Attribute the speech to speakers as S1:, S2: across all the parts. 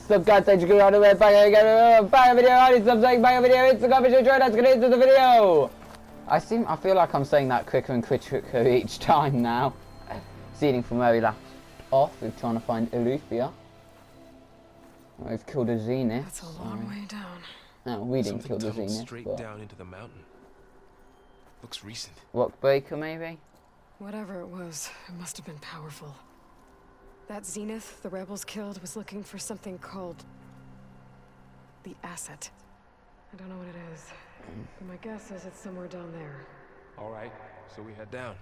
S1: Sub guys, thank you all the way back again. Back a video, already subscribe, back a video, it's the coffee show, let's get into the video. I feel like I'm saying that quicker and quicker each time now. Seeing from where we left off, we're trying to find Alethea. We've killed a Zenith.
S2: That's a long way down.
S1: No, we didn't kill the Zenith.
S3: Straight
S1: but...
S3: down into the mountain. Looks recent.
S1: Rock breaker, maybe?
S2: Whatever it was, it must have been powerful. That Zenith the rebels killed was looking for something called the asset. I don't know what it is, but my guess is it's somewhere down there.
S3: All right, so we head down.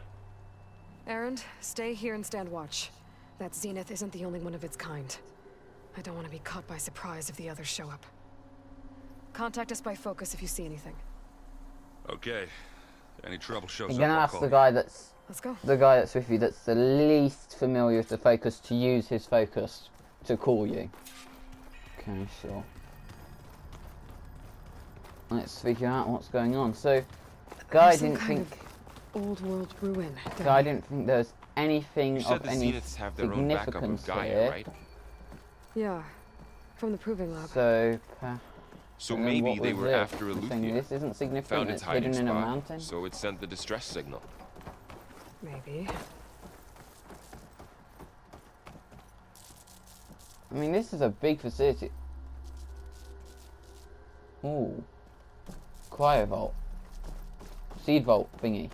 S2: Erend, stay here and stand watch. That Zenith isn't the only one of its kind. I don't want to be caught by surprise if the others show up. Contact us by focus if you see anything.
S4: Okay. Any trouble shows
S1: You're
S4: up,
S1: gonna
S4: I'll
S1: ask
S4: call
S1: the
S4: you.
S1: guy that's...
S2: Let's go.
S1: The guy that's with you that's the least familiar with the focus to use his focus to call you. Okay, sure. Let's figure out what's going on. So, guy didn't think...
S2: Old world ruin.
S1: Guy didn't think there was anything
S3: You said
S1: of
S3: the
S1: any
S3: Zeniths have their own backup in
S1: significance
S3: Gaia,
S1: here.
S3: right?
S2: Yeah, from the proving lab.
S1: So,
S3: So
S1: and then
S3: maybe
S1: what
S3: they
S1: was
S3: were
S1: it?
S3: after
S1: I'm saying
S3: Alethea.
S1: this isn't significant,
S3: Found its
S1: it's hidden
S3: hiding
S1: in a
S3: spot,
S1: mountain.
S3: so it sent the distress signal.
S2: Maybe.
S1: I mean, this is a big facility. Ooh. Cryo vault. Seed vault thingy.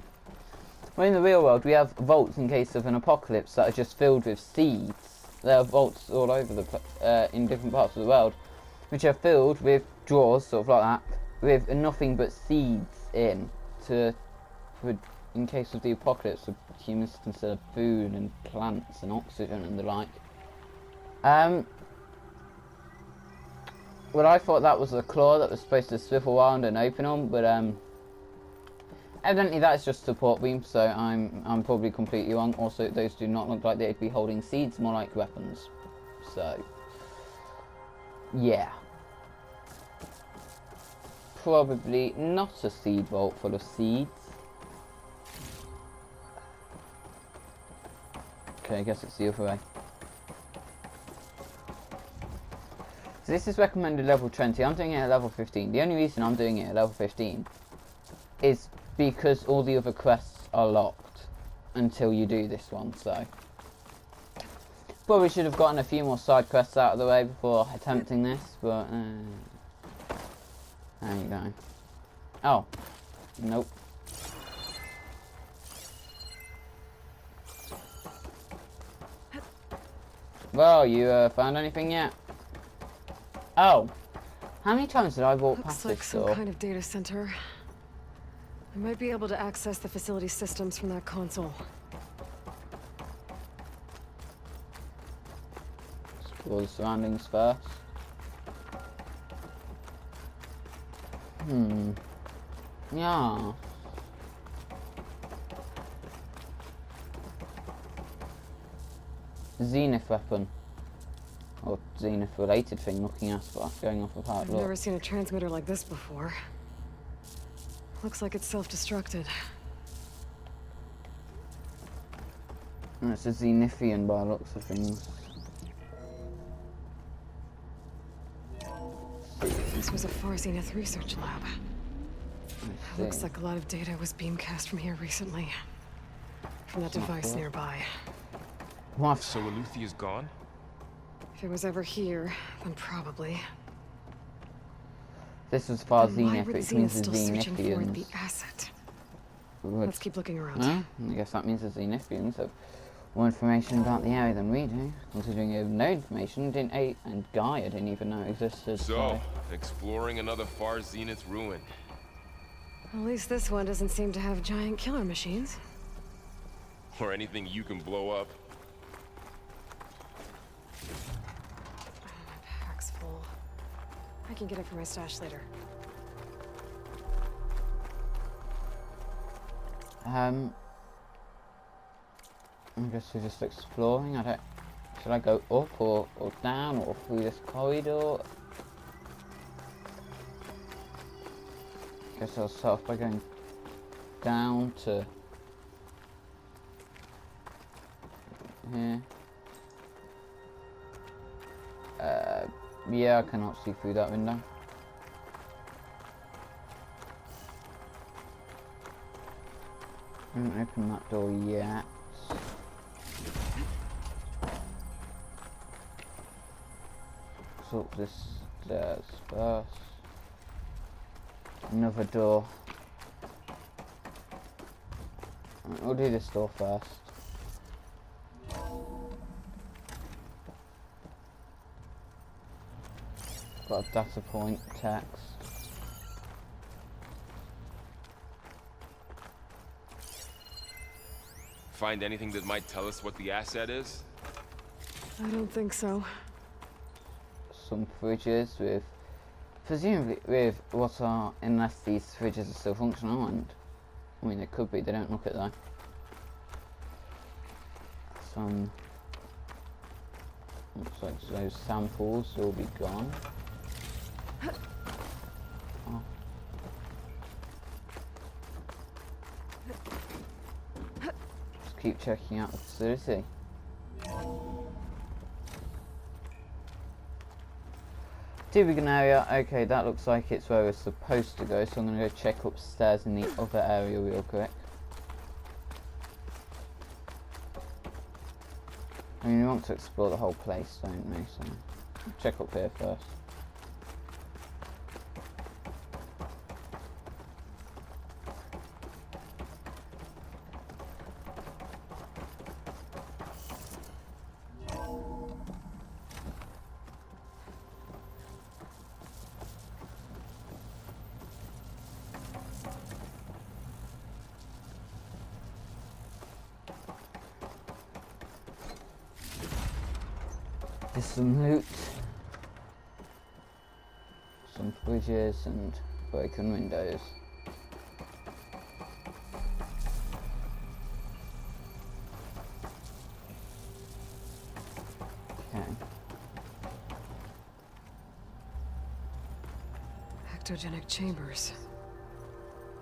S1: Well, in the real world, we have vaults in case of an apocalypse that are just filled with seeds. There are vaults all over the in different parts of the world, which are filled with drawers, sort of like that, with nothing but seeds in in case of the apocalypse, humans consider food and plants and oxygen and the like. Well, I thought that was a claw that was supposed to swivel around and open them, but evidently that's just support beam, so I'm probably completely wrong. Also, those do not look like they'd be holding seeds, more like weapons. So, yeah. Probably not a seed vault full of seeds. Okay, I guess it's the other way. So this is recommended level 20. I'm doing it at level 15. The only reason I'm doing it at level 15 is because all the other quests are locked until you do this one, so. Probably should have gotten a few more side quests out of the way before attempting this, but there you go. Oh. Nope. Well, you found anything yet? Oh. How many times did I walk past
S2: Looks like
S1: this door?
S2: some kind of data center. I might be able to access the facility systems from that console.
S1: Explore the surroundings first. Yeah. Zenith weapon. Or Zenith related thing looking at, but going off of how it
S2: I've
S1: looks.
S2: never seen a transmitter like this before. Looks like it's self-destructed.
S1: And it's a Zenithian by the looks of things.
S2: This was a Far Zenith research lab. Looks like a lot of data was beamcast from here recently. From that device nearby.
S1: What?
S3: So Alethea's gone?
S2: If it was ever here, then probably.
S1: This was Far
S2: Then why
S1: Zenith,
S2: would
S1: which
S2: Zenith
S1: means the
S2: still searching for the
S1: Zenithians
S2: asset?
S1: would...
S2: Let's keep looking around.
S1: Huh? I guess that means the Zenithians have more information about the area than we do. Considering you have no information, and Gaia didn't even know it existed.
S3: So, exploring another Far Zenith ruin.
S2: At least this one doesn't seem to have giant killer machines.
S3: Or anything you can blow up.
S2: My pack's full. I can get it for my stash later.
S1: I guess we're just exploring. Should I go up or down or through this corridor? Guess I'll start off by going down to here. Yeah, I cannot see through that window. I haven't opened that door yet. Let's up this stairs first. Another door. Right, we'll do this door first. Got a data point text.
S3: Find anything that might tell us what the asset is?
S2: I don't think so.
S1: Some fridges with, presumably with what are, unless these fridges are still functional, and I mean they could be, they don't look it though. Some, looks like those samples will be gone. Oh. Just keep checking out the facility. Beacon area, okay, that looks like it's where we're supposed to go, so I'm going to go check upstairs in the other area real quick. I mean, we want to explore the whole place, don't we, so check up here first. There's some loot, some fridges and broken windows. Okay.
S2: Ectogenic chambers.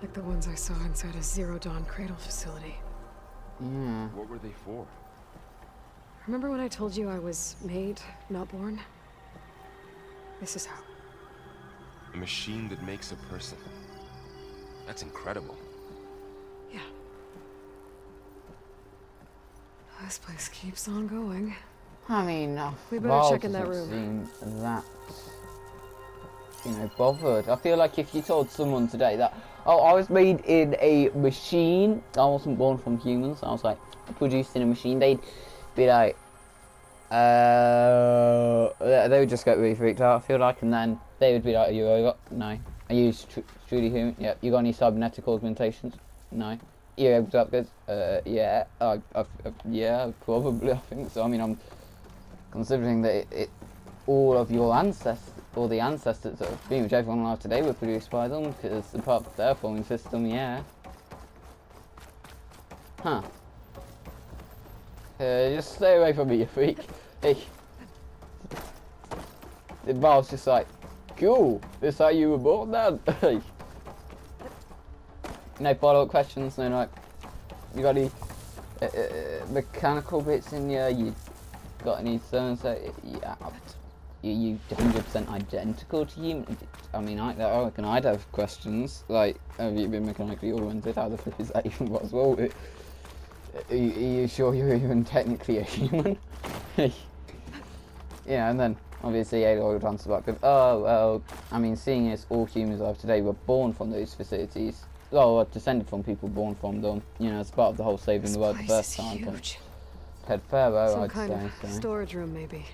S2: Like the ones I saw inside a Zero Dawn cradle facility.
S1: Yeah.
S3: What were they for?
S2: Remember when I told you I was made, not born? This is how.
S3: A machine that makes a person. That's incredible.
S2: Yeah. This place keeps on going.
S1: I mean,
S2: We better
S1: Val
S2: check in that
S1: doesn't
S2: room.
S1: seem that, you know, bothered. I feel like if you told someone today that, oh, I was made in a machine, I wasn't born from humans, I was like produced in a machine, they'd be like, they would just get really freaked out, I feel like, and then they would be like, are you over? No. Are you truly human? Yep. You got any cybernetic augmentations? No. You able to upgrade? Yeah. Yeah, probably, I think so. I mean, I'm considering that all of your ancestors, all the ancestors of pretty much everyone alive today were produced by them, because the part of their forming system, yeah. Huh. Just stay away from me, you freak. Hey. The bar's just like, cool, this how you were born then? No follow-up questions, no like, you got any mechanical bits in here, you got any so-and-so, yeah, you 100% identical to you? I mean, I reckon I'd have questions, like, have you been mechanically augmented? How the flip is that even possible? Are you sure you're even technically a human? Yeah, and then obviously Aloy would answer back with, oh, well, I mean, seeing as all humans of today were born from those facilities, or descended from people born from them, you know, as part of the whole saving the world the first time from Ted Pharaoh,
S2: Some
S1: I'd
S2: kind
S1: say.
S2: of
S1: So.
S2: storage room, maybe.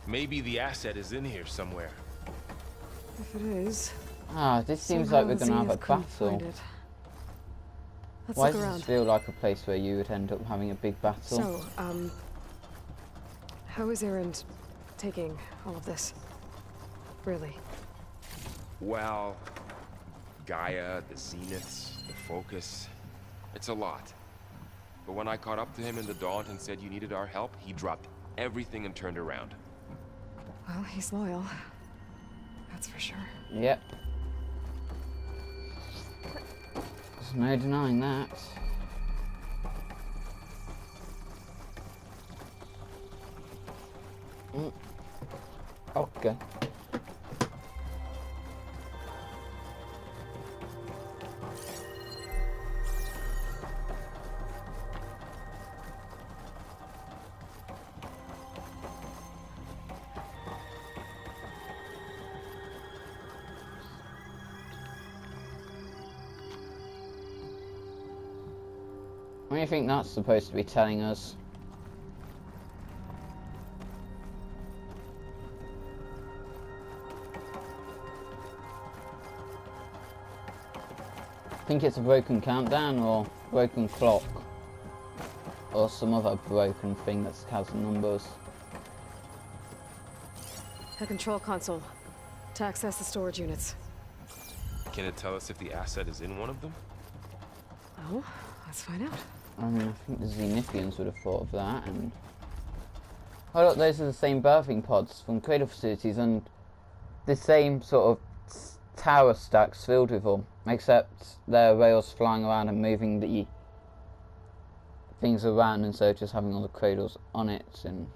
S3: Maybe the asset is in here somewhere.
S2: If it is.
S1: Ah, this seems like we're
S2: somehow
S1: gonna have a
S2: Zenith couldn't
S1: battle.
S2: find it. Let's
S1: Why
S2: look
S1: does
S2: around.
S1: this feel like a place where you would end up having a big battle?
S2: So, how is Erend taking all of this? Really?
S3: Well, Gaia, the Zeniths, the Focus. It's a lot. But when I caught up to him in the Daunt and said you needed our help, he dropped everything and turned around.
S2: Well, he's loyal. That's for sure.
S1: Yep. There's no denying that. Oh, Okay. What do you think that's supposed to be telling us? I think it's a broken countdown or broken clock or some other broken thing that has numbers.
S2: A control console to access the storage units.
S3: Can it tell us if the asset is in one of them?
S2: Oh, let's find out.
S1: I mean, I think the Zenithians would have thought of that, and... Oh look, those are the same birthing pods from cradle facilities, and the same sort of tower stacks filled with them, except there are rails flying around and moving the things around instead of just having all the cradles on it, and...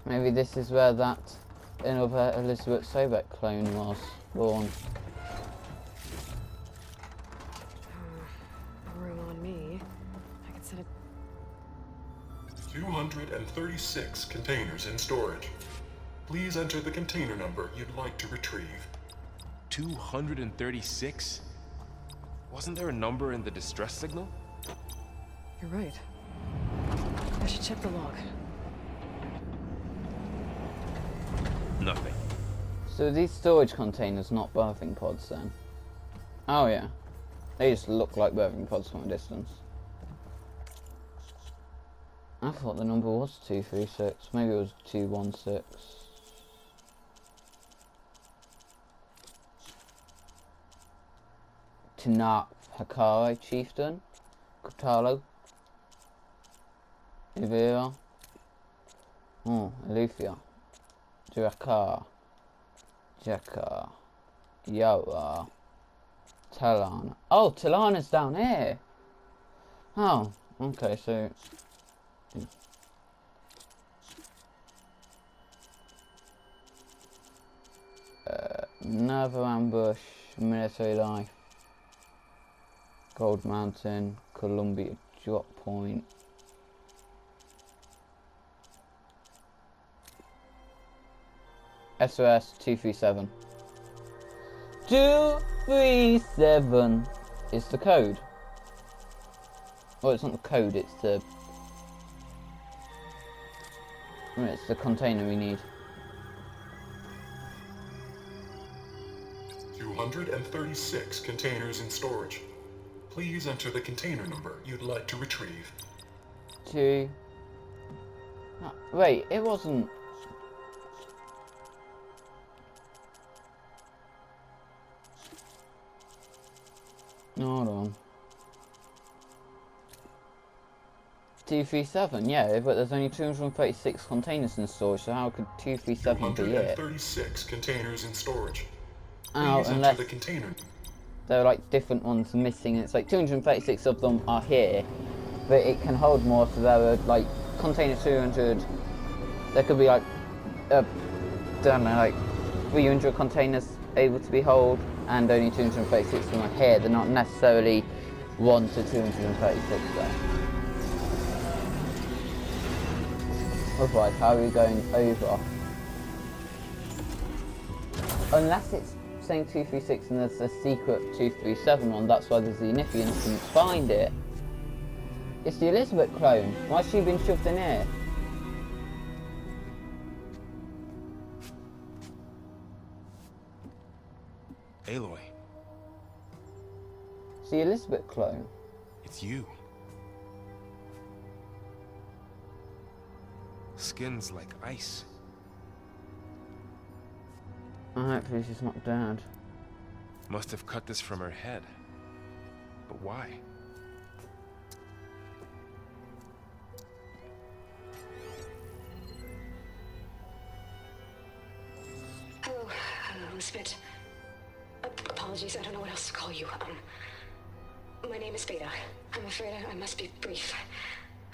S1: Maybe this is where that another Elizabeth Sobek clone was born.
S2: Room on me. I can set it.
S5: 236 containers in storage. Please enter the container number you'd like to retrieve.
S3: 236? Wasn't there a number in the distress signal?
S2: You're right. I should check the log.
S3: Nothing.
S1: So these storage containers not birthing pods then? Oh yeah. They just look like birthing pods from a distance. I thought the number was 236. Maybe it was 216. Tanap Hakare Chieftain. Kutalo. Ivira. Oh, Elufia. Drakar. Jakar. Yawa. Talana. Oh, Talana's down here. Oh, okay, so... Nerva Ambush, Military Life, Gold Mountain, Columbia Drop Point. SOS 237. 237 is the code. Well, it's not the code, it's the... It's the container we need.
S5: 236 containers in storage. Please enter the container number you'd like to retrieve.
S1: Oh, wait, it wasn't... Hold on. 237, yeah, but there's only 236 containers in storage, so how could 237 be it?
S5: 236 containers in storage.
S1: Oh,
S5: Please
S1: unless
S5: enter the container.
S1: there are like different ones missing. It's like 236 of them are here, but it can hold more, so there are like container 200. There could be like, don't know, like 300 containers able to be held, and only 236 of them are here. They're not necessarily 1 to 236 there. Otherwise, how are we going over? Unless it's saying 236 and there's a secret 237 one, that's why the Zenithians couldn't find it. It's the Elizabeth clone. Why's she been shoved in here?
S3: Aloy,
S1: It's the Elizabeth clone.
S3: it's you. Skin's like ice.
S1: Hopefully she's not dead.
S3: Must have cut this from her head. But why?
S2: Hello, Elizabeth. Apologies, I don't know what else to call you. My name is Beta. I'm afraid I must be brief.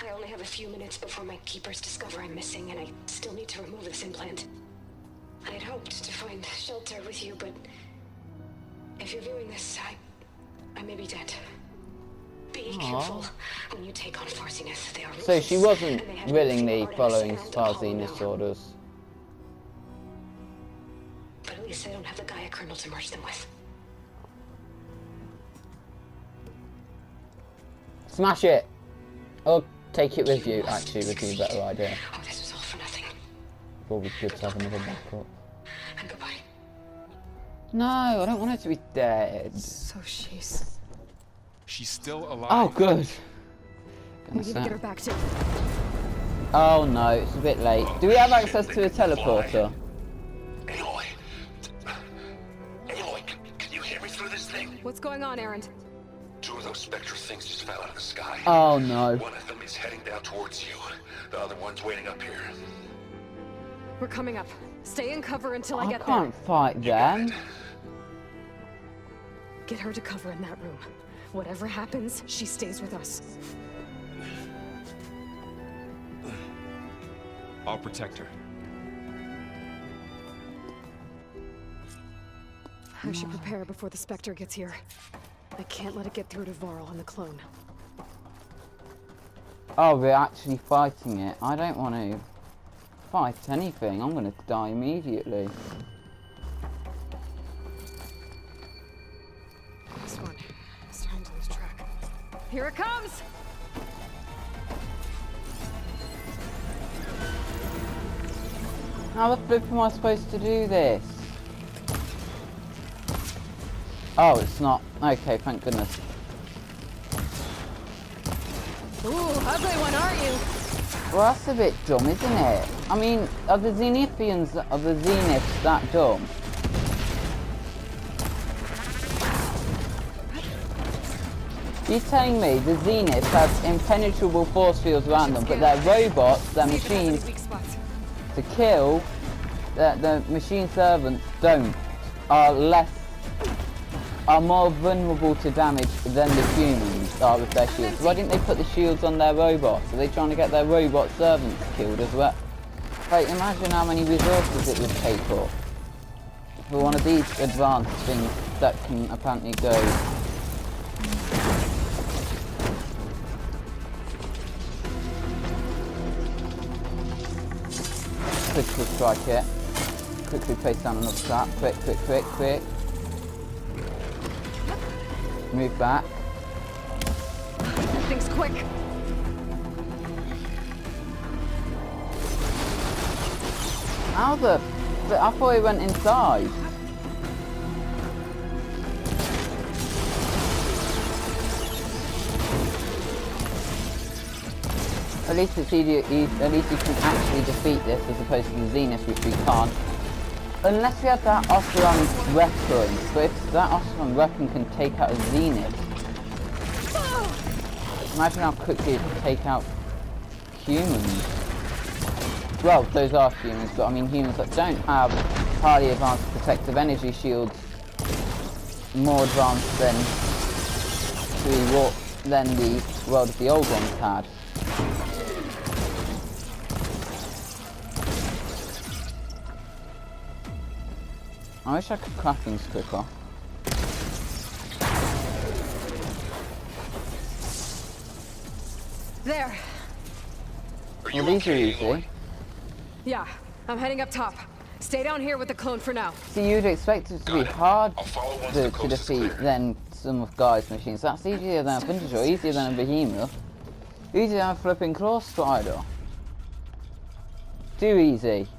S2: I only have a few minutes before my keepers discover I'm missing, and I still need to remove this implant. I had hoped to find shelter with you, but if you're viewing this, I may be dead. Be careful when you take on Far Zenith. They are
S1: So she
S2: ruthless,
S1: wasn't
S2: and they have
S1: willingly
S2: artists
S1: following
S2: around
S1: Far
S2: Apollo
S1: Zenith's
S2: now.
S1: orders.
S2: But at least I don't have the Gaia kernel to merge them with.
S1: Smash it! Or take it with you, actually, would be a better idea.
S2: Oh, this was all for nothing.
S1: Probably good to have another backup.
S2: And goodbye.
S1: No, I don't want her to be dead.
S2: So she's...
S3: She's still alive.
S1: Oh, good.
S2: We need to get her back to...
S1: Oh no, it's a bit late. Do we have access to a teleporter?
S6: Aloy! Aloy, can you hear me through this thing?
S2: What's going on, Erend?
S6: 2 of those spectral things just fell out of the sky.
S1: Oh no.
S6: One of them is heading down towards you. The other one's waiting up here.
S2: We're coming up. Stay in cover until I
S1: I
S2: get
S1: can't fight them.
S2: there. Get her to cover in that room. Whatever happens, she stays with us.
S3: I'll protect her.
S2: I should prepare before the Spectre gets here. I can't let it get through to Varl and the clone.
S1: Oh, we're actually fighting it. I don't want to fight anything. I'm going to die immediately.
S2: This one. It's time to lose track. Here it comes!
S1: How the flip am I supposed to do this? Oh, it's not. Okay, thank goodness.
S2: Ooh, ugly one, aren't you?
S1: Well, that's a bit dumb, isn't it? I mean, are the Zenithians, are the Zeniths that dumb? You're telling me the Zeniths have impenetrable force fields around them, but their robots, their
S2: See if it has any
S1: machines
S2: weak spots.
S1: to kill, the machine servants don't, are more vulnerable to damage than the humans are with their shields. Why didn't they put the shields on their robots? Are they trying to get their robot servants killed as well? Like, imagine how many resources it would take up for one of these advanced things that can apparently go. Quickly strike it. Quickly place down another trap. Quick, quick, quick, quick. Move back.
S2: That thing's quick.
S1: How the... I thought he went inside. At least it's easier, at least you can actually defeat this as opposed to the Zenith, which we can't. Unless we have that Oseron weapon. But if that Oseron weapon can take out a Zenith. Imagine how quickly it can take out humans. Well, those are humans, but I mean humans that don't have highly advanced protective energy shields more advanced than the world of the old ones had. I wish I could crack things quicker.
S2: There.
S1: Well, these are easy.
S2: Yeah, I'm heading up top. Stay down here with the clone for now.
S1: See, you'd expect it to be hard
S6: I'll follow once
S1: to
S6: the coast is
S1: defeat
S6: clear.
S1: than some of Guy's machines. That's easier than a Vintage, easier than a Behemoth. Easier than a flipping Claw Strider. Too easy.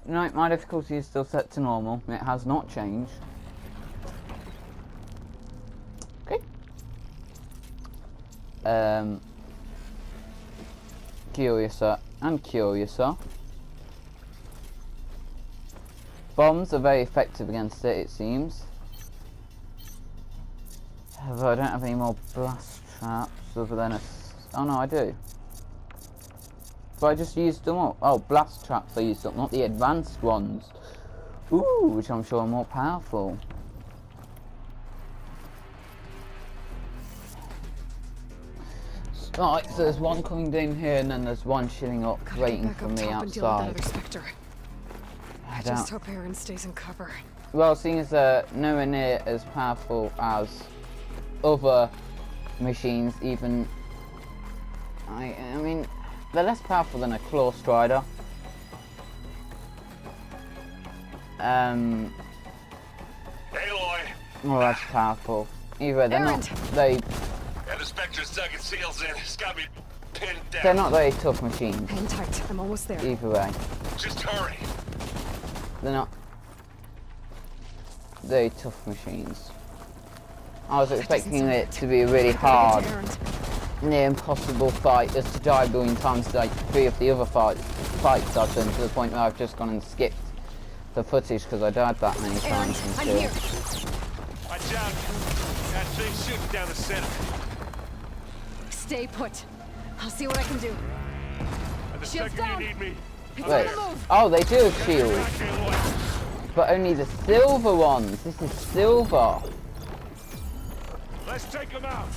S1: No, my difficulty is still set to normal. It has not changed. Okay. Curiouser and curiouser. Bombs are very effective against it, it seems. However, I don't have any more blast traps other than a... Oh no, I do. So I just used them all. Oh, blast traps I used up, not the advanced ones. Ooh, which I'm sure are more powerful. Right, so there's one coming down here, and then there's one chilling up,
S2: Gotta
S1: waiting
S2: get back
S1: for
S2: up
S1: me
S2: top and deal with that
S1: outside.
S2: other Spectre. I
S1: don't-
S2: just hope Aaron stays in cover.
S1: Well, seeing as they're nowhere near as powerful as other machines, even... I mean, they're less powerful than a Claw Strider.
S6: Aloy!
S1: Well, that's powerful. Either they're not very...
S6: Yeah, the Spectre's dug its heels in. It's got me pinned down.
S1: They're not very tough machines.
S2: Hang tight. I'm almost there.
S1: Either way.
S6: Just hurry.
S1: They're not very tough machines. I was expecting it to be a really hard, near impossible fight, as to die a billion times like 3 of the other fights I've done, to the point where I've just gone and skipped the footage because I died that many times and
S2: I'm
S1: still.
S2: here.
S6: Watch out. That thing's shooting down the center.
S2: Stay put. I'll see what I can do.
S6: The
S2: Shields
S6: second
S2: down.
S6: you need me,
S2: It's
S1: Wait.
S2: on the move.
S1: Oh, they do have shields,
S6: back, Aloy.
S1: but only the silver ones. This is silver.
S6: Let's take him out.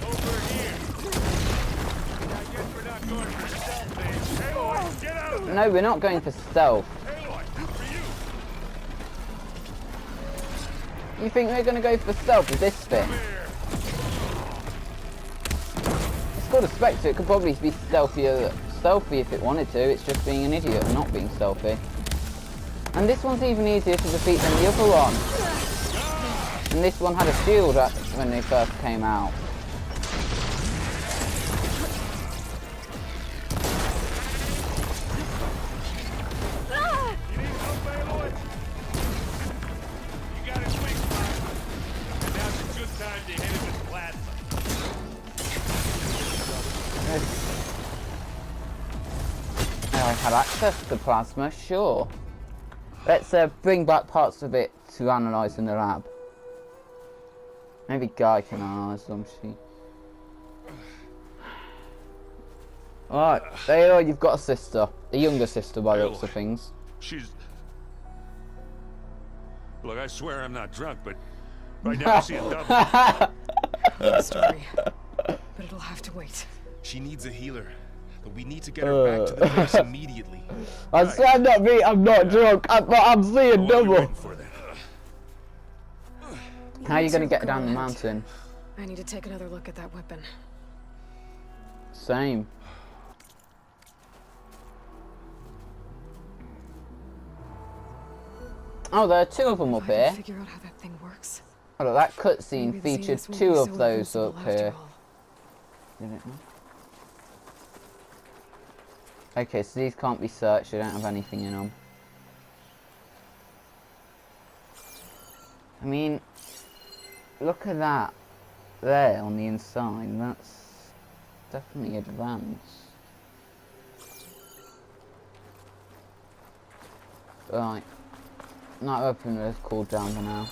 S6: Over here. I guess we're not going for stealth, Dave. Aloy, get out of there.
S1: No, we're not going for stealth.
S6: Aloy, for you.
S1: You think we're going to go for stealth with this thing?
S6: Here.
S1: It's called a Spectre. It could probably be stealthy if it wanted to. It's just being an idiot and not being stealthy. And this one's even easier to defeat than the other one. And this one had a shield when they first came out.
S6: You need help, Aloy? You got it, weak spot. Now's a good time to hit him with plasma.
S1: I had access to plasma, sure. Let's bring back parts of it to analyse in the lab. Maybe Guy can analyse them, she. Alright, there you are, you've got a sister. A younger sister by the looks of things.
S4: She's... Look, I swear I'm not drunk, but right now I see a double.
S2: Long story. But it'll have to wait.
S3: She needs a healer, but we need to get her back to the base immediately.
S1: I said I'm not drunk, but I'm seeing
S4: What are we
S1: double.
S4: waiting for then?
S1: How are you going to get
S2: Go
S1: down the
S2: ahead.
S1: mountain?
S2: I need to take another look at that weapon.
S1: Same. Oh, there are 2 of them up
S2: If I
S1: here.
S2: can figure out how that thing works.
S1: Oh, look, that cutscene
S2: Maybe the
S1: featured
S2: Zenith won't
S1: 2
S2: be
S1: of
S2: so
S1: those
S2: invincible
S1: up
S2: after
S1: here.
S2: all.
S1: Did it? Okay, so these can't be searched, they don't have anything in them. I mean, look at that there on the inside, that's definitely advanced. Right, night weapon is cooled down for now.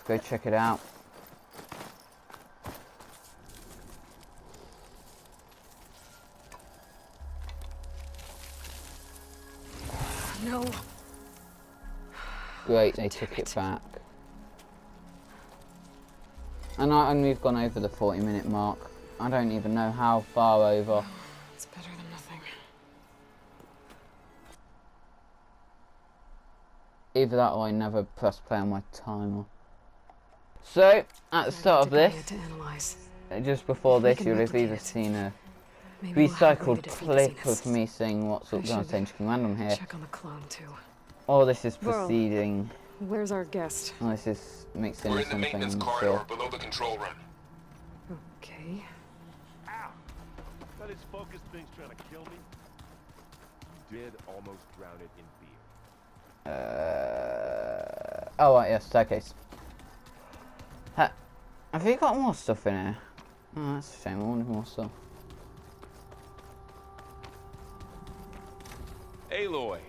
S1: Go check it out.
S2: No.
S1: Great, they took it back. And we've gone over the 40-minute mark. I don't even know how far over.
S2: It's better than nothing.
S1: Either that or I never pressed play on my timer. So, at the start of this,
S2: To analyze.
S1: just before
S2: We
S1: this,
S2: can
S1: you'll have
S2: replicate
S1: either
S2: it.
S1: seen a
S2: Maybe we'll have a way
S1: recycled
S2: to defeat the
S1: clip
S2: Zeniths.
S1: of me saying what's
S2: I
S1: up going
S2: should
S1: to change command on here.
S2: Check on the clone too.
S1: Or this is
S2: Well,
S1: proceeding.
S2: Where's our guest?
S1: Or this is mixing
S6: We're
S1: in
S6: in the
S1: something.
S6: maintenance
S1: I'm not
S6: corridor
S1: sure.
S6: below the control room.
S2: Okay.
S7: Ow! That is focus thing's trying to kill me.
S3: You did almost drown it in beer.
S1: Oh, right, yes, staircase. Have you got more stuff in here? Oh, that's a shame. I wanted more stuff.
S3: Aloy.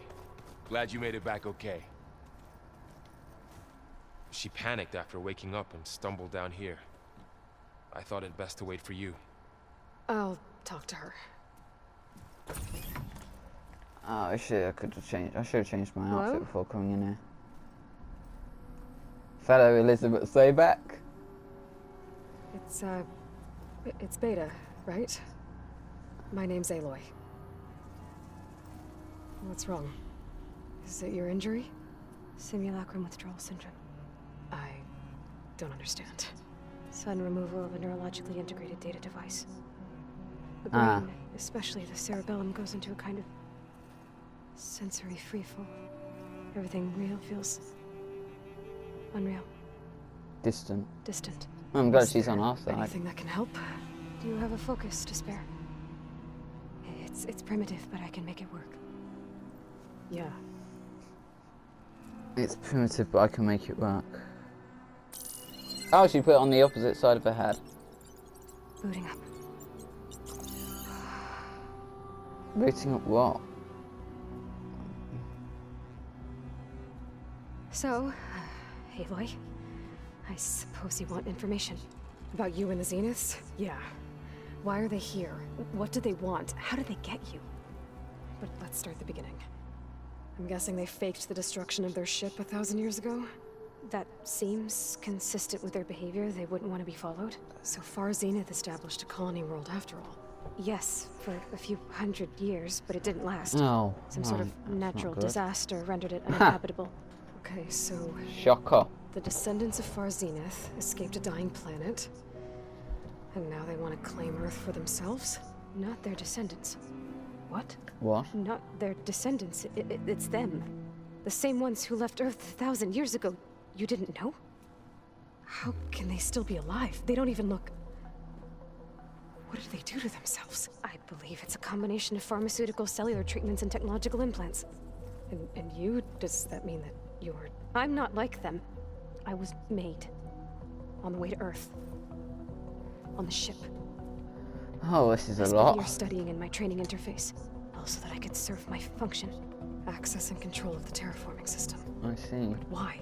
S3: Glad you made it back okay. She panicked after waking up and stumbled down here. I thought it best to wait for you.
S2: I'll talk to her.
S1: Oh, I should have changed my outfit before coming in here. Fellow Elizabeth Sobeck.
S2: It's Beta, right? My name's Aloy. What's wrong? Is it your injury?
S8: Simulacrum withdrawal syndrome.
S2: I don't understand.
S8: Sudden removal of a neurologically integrated data device. The brain, especially the cerebellum, goes into a kind of sensory freefall. Everything real feels unreal.
S1: Distant.
S8: Distant.
S1: I'm glad she's on our side.
S2: Anything that can help?
S8: Do you have a focus to spare? It's primitive, but I can make it work.
S2: Yeah.
S1: It's primitive, but I can make it work. Oh, she put it on the opposite side of her head.
S8: Booting up.
S1: Booting up what?
S8: So, Aloy, I suppose you want information.
S2: About you and the Zeniths? Yeah. Why are they here? What do they want? How did they get you? But let's start at the beginning. I'm guessing they faked the destruction of their ship 1,000 years ago?
S8: That seems consistent with their behavior. They wouldn't want to be followed.
S2: So far, Zenith established a colony world after all.
S8: Yes, for a few hundred years, but it didn't last.
S1: No.
S8: Some sort of
S1: that's not
S8: natural
S1: good.
S8: disaster rendered it uninhabitable.
S2: Okay, so
S1: Shocker.
S2: the descendants of Far Zenith escaped a dying planet, and now they want to claim Earth for themselves?
S8: Not their descendants.
S2: What?
S1: What?
S8: Not their descendants. It's them. The same ones who left Earth 1,000 years ago. You didn't know?
S2: How can they still be alive? They don't even look... What did they do to themselves?
S8: I believe it's a combination of pharmaceutical, cellular treatments, and technological implants.
S2: And you? Does that mean that you're...
S8: I'm not like them. I was made. On the way to Earth. On the ship.
S1: Oh, this is a
S8: I spent
S1: lot.
S8: years studying in my training interface. Also that I could serve my function.
S2: Access and control of the terraforming system.
S1: I see.
S2: Why?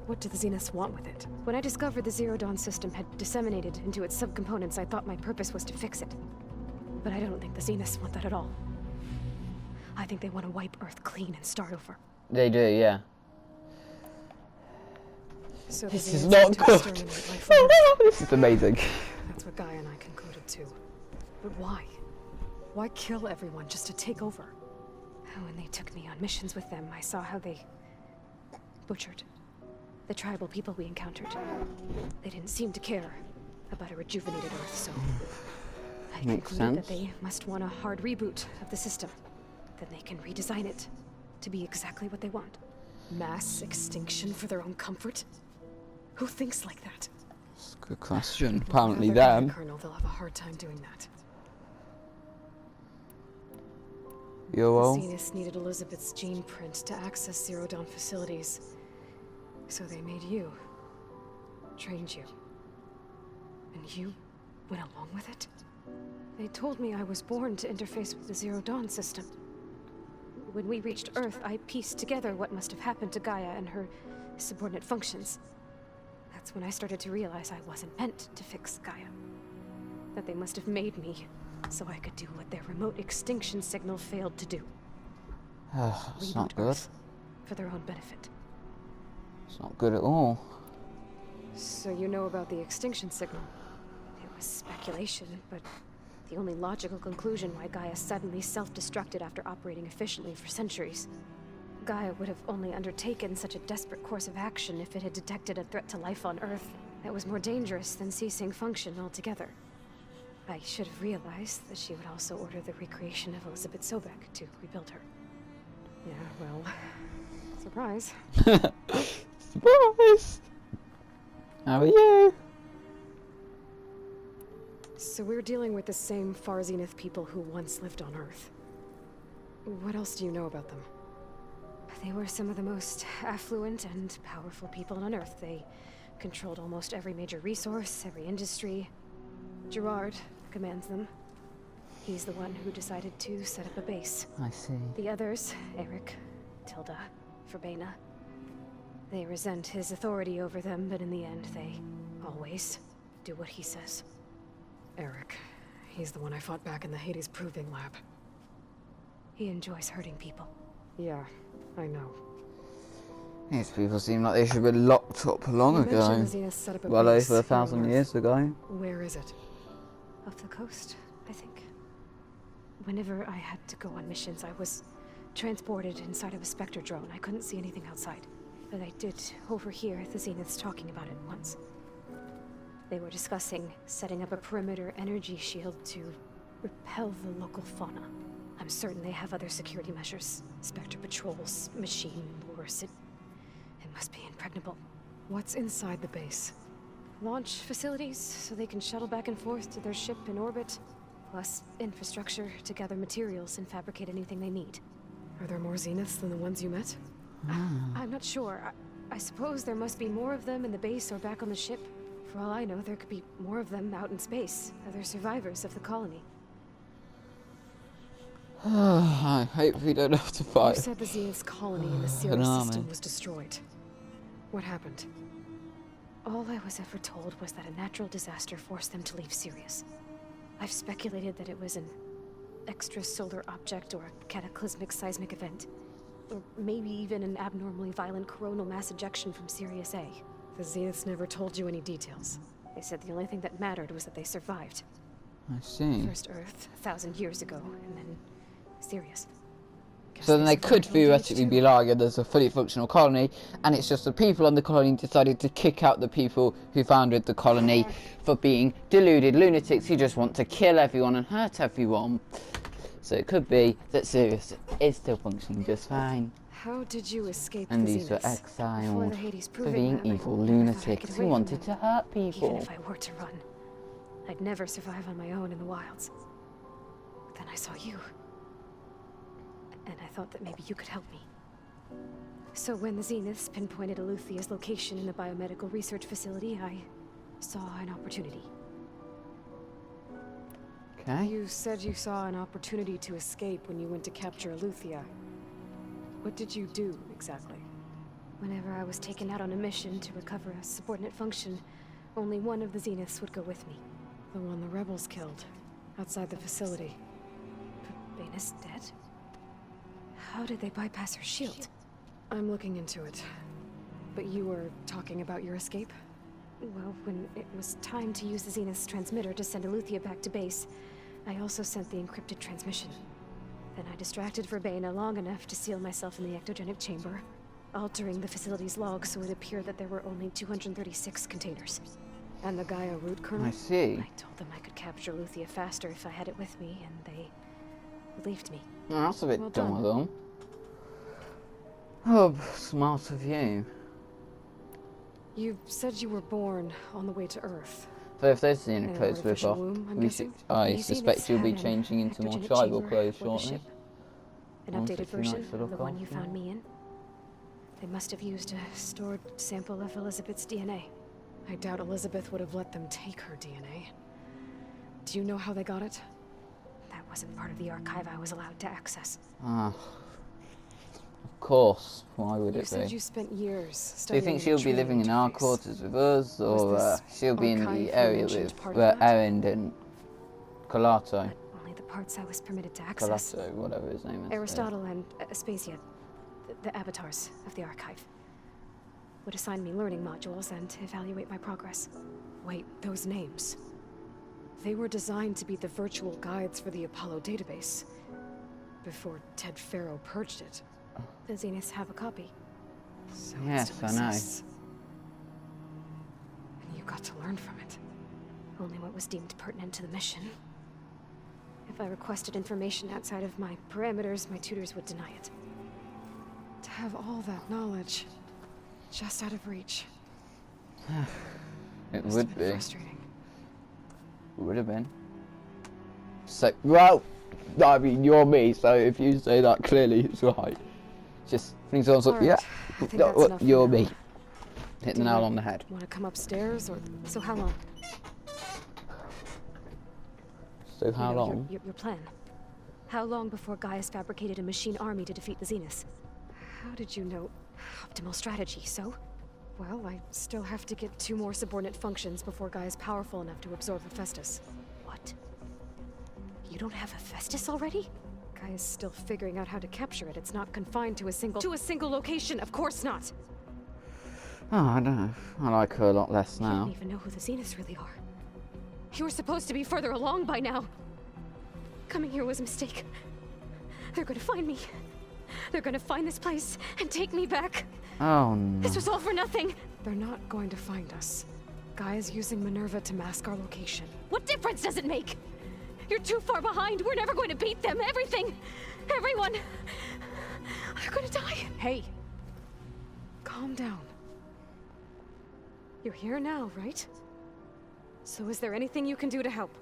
S2: What do the Zeniths want with it?
S8: When I discovered the Zero Dawn system had disseminated into its subcomponents, I thought my purpose was to fix it. But I don't think the Zeniths want that at all. I think they want to wipe Earth clean and start over.
S1: They do, yeah.
S2: So
S1: This
S2: the
S1: is
S2: Zeniths
S1: not
S2: want to
S1: good.
S2: exterminate life on Earth.
S1: This is amazing.
S2: That's what Gaia and I concluded too. But why? Why kill everyone just to take over?
S8: When they took me on missions with them, I saw how they butchered the tribal people we encountered. They didn't seem to care about a rejuvenated Earth, so I
S1: Makes
S8: concluded that
S1: sense.
S8: they must want a hard reboot of the system. Then they can redesign it to be exactly what they want.
S2: Mass extinction for their own comfort? Who thinks like that?
S1: That's a good question. Apparently
S2: Without their
S1: them.
S2: Colonel, they'll have a hard time doing that.
S1: You're
S2: The
S1: all.
S2: Zeniths needed Elizabeth's gene print to access Zero Dawn facilities. So they made you. Trained you. And you went along with it?
S8: They told me I was born to interface with the Zero Dawn system. When we reached Earth, I pieced together what must have happened to Gaia and her subordinate functions. That's when I started to realize I wasn't meant to fix Gaia. That they must have made me so I could do what their remote extinction signal failed to do.
S1: It's not
S8: Reboot
S1: good.
S8: Earth for their own benefit.
S1: It's not good at all.
S2: So you know about the extinction signal?
S8: It was speculation, but the only logical conclusion why Gaia suddenly self-destructed after operating efficiently for centuries. Gaia would have only undertaken such a desperate course of action if it had detected a threat to life on Earth that was more dangerous than ceasing function altogether. I should have realized that she would also order the recreation of Elizabeth Sobeck to rebuild her.
S2: Yeah, well... Surprise.
S1: Surprise! How are you?
S2: So we're dealing with the same Far Zenith people who once lived on Earth. What else do you know about them?
S8: They were some of the most affluent and powerful people on Earth. They controlled almost every major resource, every industry. Gerard commands them. He's the one who decided to set up a base.
S1: I see.
S8: The others, Eric, Tilda, Verbena, they resent his authority over them, but in the end, they always do what he says.
S2: Eric. He's the one I fought back in the Hades Proving Lab.
S8: He enjoys hurting people.
S2: Yeah, I know.
S1: These people seem like they should have been locked up long
S2: You
S1: ago.
S2: mentioned the Zenith set up a
S1: Well
S2: base
S1: over
S2: here
S1: 1,000
S2: on
S1: years
S2: Earth.
S1: ago.
S2: Where is it?
S8: Off the coast, I think. Whenever I had to go on missions, I was transported inside of a Spectre drone. I couldn't see anything outside. But I did overhear the Zeniths talking about it once. They were discussing setting up a perimeter energy shield to repel the local fauna. I'm certain they have other security measures. Spectre patrols, machine lures. It must be impregnable.
S2: What's inside the base?
S8: Launch facilities, so they can shuttle back and forth to their ship in orbit. Plus
S2: infrastructure to gather materials and fabricate anything they need. Are there more Zeniths than the ones you met?
S8: I'm not sure. I suppose there must be more of them in the base or back on the ship. For all I know, there could be more of them out in space. Other survivors of the colony.
S1: I hope we don't have to
S2: You
S1: fight.
S2: said the Zenith's colony in the Sirius system was destroyed. What happened?
S8: All I was ever told was that a natural disaster forced them to leave Sirius. I've speculated that it was an extrasolar object or a cataclysmic seismic event. Or maybe even an abnormally violent coronal mass ejection from Sirius A.
S2: The Zeniths never told you any details.
S8: They said the only thing that mattered was that they survived.
S1: I see.
S8: First Earth, 1,000 years ago, and then Sirius.
S1: So then they could theoretically be lying, there's a fully functional colony, and it's just the people on the colony decided to kick out the people who founded the colony for being deluded lunatics who just want to kill everyone and hurt everyone. So it could be that Sirius is still functioning just fine.
S2: How did you escape
S1: And
S2: the
S1: these were
S2: Zeniths?
S8: Before
S1: exiled
S8: the Hades
S1: for
S8: Proving
S1: being
S8: Lab, I
S1: evil
S8: never thought I'd
S1: lunatics
S8: get
S1: who
S8: away
S1: wanted
S8: from
S1: to hurt
S8: Even
S1: people.
S8: if I were to run, I'd never survive on my own in the wilds. But then I saw you. And I thought that maybe you could help me. So when the Zeniths pinpointed Eluthia's location in the biomedical research facility, I saw an opportunity.
S1: Okay.
S2: You said you saw an opportunity to escape when you went to capture Eluthia. What did you do, exactly?
S8: Whenever I was taken out on a mission to recover a subordinate function, only one of the Zeniths would go with me.
S2: The one the rebels killed, outside the facility.
S8: Baina's dead? How did they bypass her shield?
S2: I'm looking into it. But you were talking about your escape?
S8: Well, when it was time to use the Zenith's transmitter to send Eluthia back to base, I also sent the encrypted transmission. Then I distracted Verbena long enough to seal myself in the ectogenic chamber, altering the facility's log so it appeared that there were only 236 containers.
S2: And the Gaia root kernel?
S1: I see.
S8: I told them I could capture Eluthia faster if I had it with me, and they believed me.
S1: Oh, that's a bit
S2: Well
S1: dumb
S2: done.
S1: of them. Oh, smart of you.
S2: You said you were born on the way to Earth.
S1: So if there's
S2: In
S1: any
S2: an
S1: clothes rip
S2: artificial
S1: off,
S2: womb, I'm
S1: we should,
S2: guessing?
S1: I
S8: These
S1: suspect
S8: Zeniths
S1: you'll be
S8: had an
S1: changing into more
S8: ectogenic
S1: tribal
S8: chamber
S1: clothes
S8: with the
S1: shortly.
S8: ship. An
S1: Once
S8: updated
S1: it's nice
S8: version
S1: to
S8: of
S1: look
S8: the one
S1: off,
S8: you
S1: yeah.
S8: found me in. They must have used a stored sample of Elizabeth's DNA.
S2: I doubt Elizabeth would have let them take her DNA. Do you know how they got it?
S8: That wasn't part of the archive I was allowed to access.
S1: Ah, of course. Why would
S2: You
S1: it
S2: said
S1: be?
S2: you spent years
S1: Do you
S2: studying
S1: think
S2: the
S1: she'll be
S2: true
S1: living in our
S2: interface.
S1: quarters with us,
S2: Was
S1: or
S2: this
S1: she'll be in
S2: archive
S1: the
S2: you
S1: area
S2: mentioned
S1: with
S2: part of that?
S1: Erend and Colato?
S8: But only the parts I was permitted to access.
S1: Colato, whatever his name is.
S8: Aristotle and Aspasia, the avatars of the archive, would assign me learning modules and evaluate my progress.
S2: Wait, those names. They were designed to be the virtual guides for the Apollo database. Before Ted Faro purged it.
S8: The Zeniths have a copy.
S2: So
S1: Yes,
S2: it still
S1: I know.
S2: exists. And you got to learn from it.
S8: Only what was deemed pertinent to the mission. If I requested information outside of my parameters, my tutors would deny it.
S2: To have all that knowledge, just out of reach.
S1: It
S2: Must
S1: would
S2: have been
S1: be.
S2: frustrating.
S1: Would have been. So, well, I mean, you're me, so if you say that clearly, it's right. Just things on,
S2: All
S1: yeah,
S2: right, I think that's enough for
S1: you're
S2: now.
S1: me. Hit
S2: Do
S1: the nail
S2: you
S1: on the head.
S2: Want to come upstairs, or
S8: So how long?
S1: So So how long?
S8: Your plan. How long before Gaius fabricated a machine army to defeat the Zeniths? How did you know? Optimal strategy, so?
S2: Well, I still have to get 2 more subordinate functions before Gaia's powerful enough to absorb Hephaestus.
S8: What? You don't have Hephaestus already?
S2: Gaia's still figuring out how to capture it. It's not confined to a single location. Of course not.
S1: Oh, I don't know. I like her a lot less
S8: You
S1: now.
S8: don't even know who the Zeniths really are.
S2: You were supposed to be further along by now. Coming here was a mistake. They're gonna find me. They're gonna find this place and take me back.
S1: Oh no.
S2: This was all for nothing. They're not going to find us. Gaia's using Minerva to mask our location.
S8: What difference does it make?
S2: You're too far behind. We're never going to beat them. Everything. Everyone. They're gonna die. Hey. Calm down. You're here now, right? So is there anything you can do to help?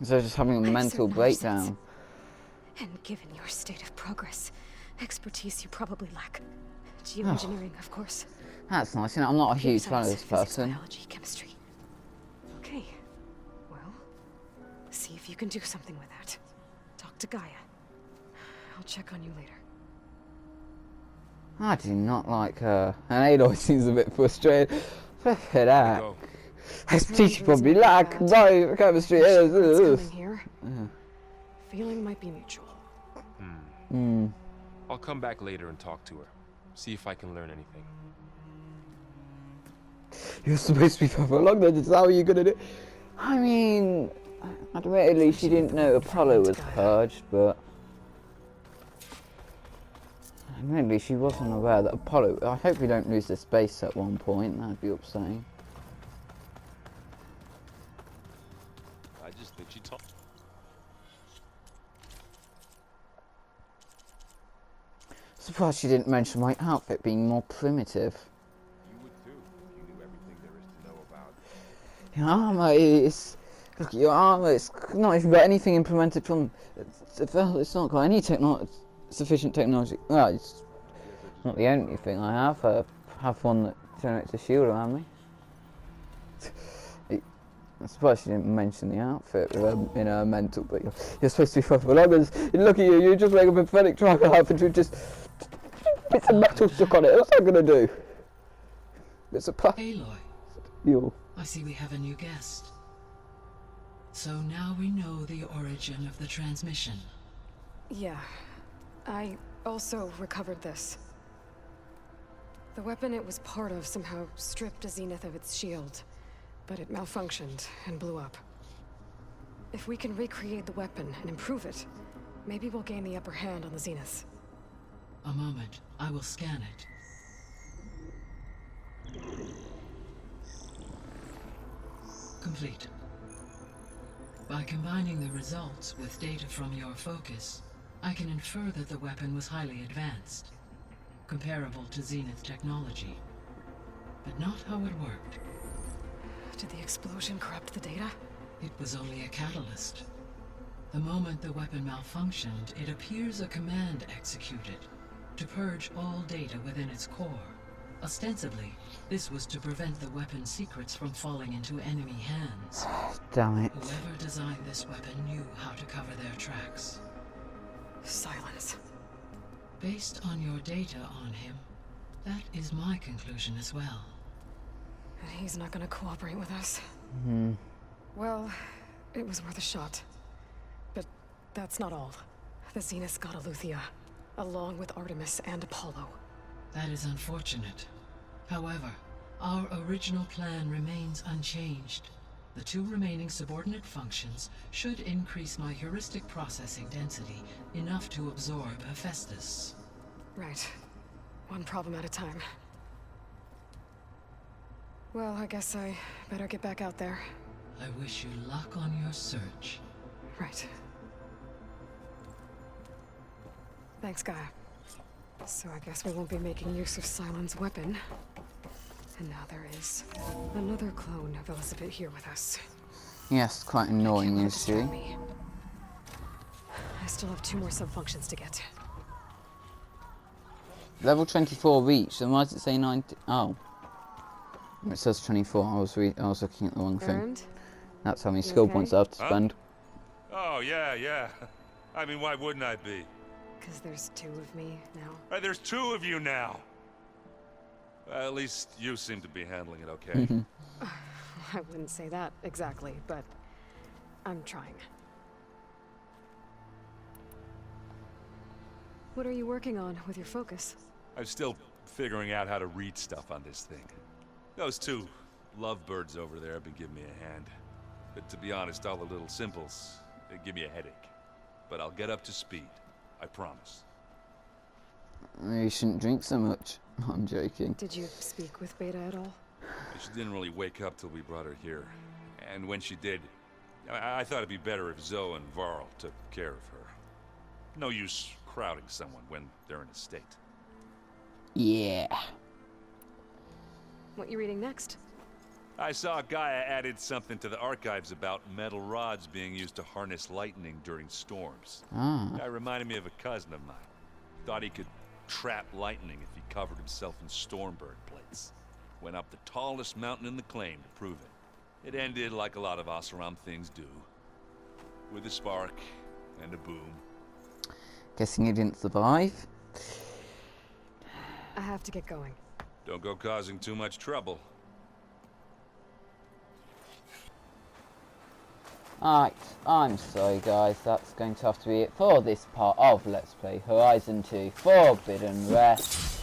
S1: So just having a mental breakdown.
S2: And given your state of progress, expertise you probably lack. Geoengineering, of course.
S1: That's nice. You know, I'm not a huge fan of this
S2: Physics,
S1: person.
S2: biology, chemistry. Okay. Well, see if you can do something with that. Talk to Gaia. I'll check on you later.
S1: I do not like her. And Aloy seems a bit frustrated. Look at that.
S3: Go.
S1: Expertise probably lack. No, chemistry is.
S2: Coming here. Feeling might be mutual.
S3: I'll come back later and talk to her. See if I can learn anything.
S1: You're supposed to be further along then. Is that what you're gonna do? I mean, admittedly, she didn't know Apollo was purged, but admittedly, she wasn't aware that Apollo. I hope we don't lose this base at one point. That'd be upsetting.
S3: I just think she talked.
S1: Surprised she didn't mention my outfit being more primitive.
S3: You would too, if you knew everything there is to know about.
S1: Your armor is. Look at your armor. It's not even got anything implemented from. It's not got any sufficient technology. Well, it's not the only thing I have. I have one that generates a shield around me. I'm surprised she didn't mention the outfit in her mental, but you're supposed to be further along. Look at you, you just make a pathetic tribal outfit with just bits of metal stuck on it. What's that gonna do? It's a
S9: Aloy,
S1: you.
S9: I see we have a new guest. So now we know the origin of the transmission.
S2: Yeah. I also recovered this. The weapon it was part of somehow stripped a Zenith of its shield. But it malfunctioned and blew up. If we can recreate the weapon and improve it, maybe we'll gain the upper hand on the Zeniths.
S9: A moment, I will scan it. Complete. By combining the results with data from your focus, I can infer that the weapon was highly advanced, comparable to Zenith technology. But not how it worked.
S2: Did the explosion corrupt the data?
S9: It was only a catalyst. The moment the weapon malfunctioned, it appears a command executed to purge all data within its core. Ostensibly, this was to prevent the weapon's secrets from falling into enemy hands.
S1: Damn it.
S9: Whoever designed this weapon knew how to cover their tracks.
S2: Silence.
S9: Based on your data on him, that is my conclusion as well.
S2: And he's not gonna cooperate with us. Well, it was worth a shot. But that's not all. The Zeniths got Eleuthia, along with Artemis and Apollo.
S9: That is unfortunate. However, our original plan remains unchanged. The 2 remaining subordinate functions should increase my heuristic processing density enough to absorb Hephaestus.
S2: Right. One problem at a time. Well, I guess I better get back out there.
S9: I wish you luck on your search.
S2: Right. Thanks, Gaia. So I guess we won't be making use of Cylon's weapon. And now there is another clone of Elizabeth here with us.
S1: Yes, quite annoying, is she?
S2: Me. I still have 2 more sub-functions to get.
S1: Level 24 reached, and why does it say 90? Oh. It says 24. I was looking at the wrong thing.
S2: Earned?
S1: That's how many
S2: You
S1: skill
S2: okay?
S1: points I have to
S4: Huh?
S1: spend.
S4: Oh, yeah. I mean, why wouldn't I be?
S2: Because there's two of me now.
S4: There's two of you now. At least you seem to be handling it okay.
S2: I wouldn't say that exactly, but I'm trying. What are you working on with your focus?
S4: I'm still figuring out how to read stuff on this thing. Those two lovebirds over there have been giving me a hand. But to be honest, all the little simples, they give me a headache. But I'll get up to speed. I promise.
S1: You shouldn't drink so much. I'm joking.
S2: Did you speak with Beta at all?
S4: She didn't really wake up till we brought her here. And when she did, I thought it'd be better if Zoe and Varl took care of her. No use crowding someone when they're in a state.
S1: Yeah.
S2: What you reading next?
S4: I saw Gaia added something to the archives about metal rods being used to harness lightning during storms. That reminded me of a cousin of mine. Thought he could trap lightning if he covered himself in Stormbird plates. Went up the tallest mountain in the claim to prove it. It ended like a lot of Oseram things do. With a spark and a boom.
S1: Guessing you didn't survive.
S2: I have to get going.
S4: Don't go causing too much trouble.
S1: Alright, I'm sorry guys, that's going to have to be it for this part of Let's Play Horizon 2 Forbidden West.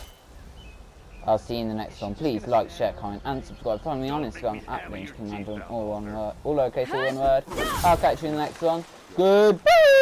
S1: I'll see you in the next one. Please like, share, comment and subscribe. Follow me on Instagram at LynchKingRandom, all lowercase, all one word. I'll catch you in the next one. Goodbye!